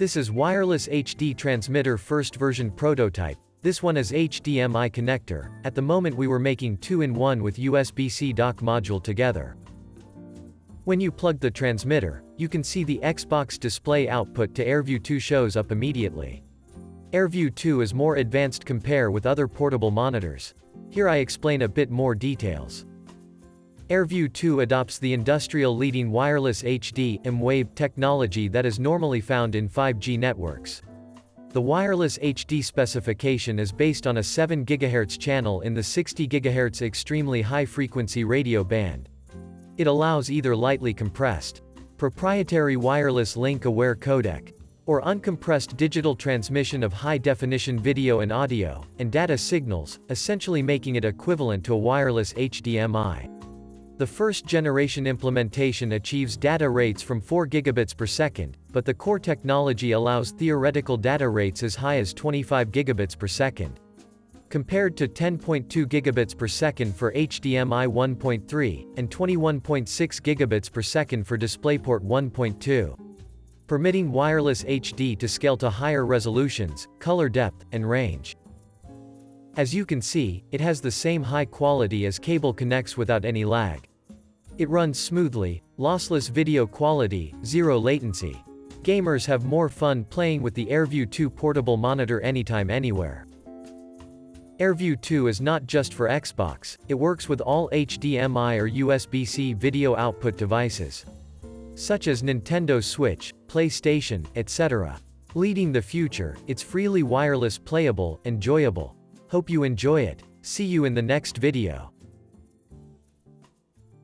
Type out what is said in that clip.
This is WirelessHD transmitter first version prototype. This one is HDMI connector. At the moment we were making 2-in-1 with USB-C dock module together. When you plug the transmitter, you can see the Xbox display output to AirView2 shows up immediately. AirView2 is more advanced compare with other portable monitors. Here I explain a bit more details. AirView2 adopts the industrial-leading WirelessHD M-Wave technology that is normally found in 5G networks. The WirelessHD specification is based on a 7 GHz channel in the 60 GHz extremely high-frequency radio band. It allows either lightly compressed, proprietary wireless link-aware codec, or uncompressed digital transmission of high-definition video and audio, and data signals, essentially making it equivalent to a wireless HDMI. The first-generation implementation achieves data rates from 4 gigabits per second, but the core technology allows theoretical data rates as high as 25 gigabits per second. Compared to 10.2 gigabits per second for HDMI 1.3, and 21.6 gigabits per second for DisplayPort 1.2. Permitting WirelessHD to scale to higher resolutions, color depth, and range. As you can see, it has the same high quality as cable connects without any lag. It runs smoothly, lossless video quality, zero latency. Gamers have more fun playing with the AirView2 portable monitor anytime anywhere. AirView2 is not just for Xbox, it works with all HDMI or USB-C video output devices, such as Nintendo Switch, PlayStation, etc. Leading the future, it's freely wireless, playable, enjoyable. Hope you enjoy it. See you in the next video.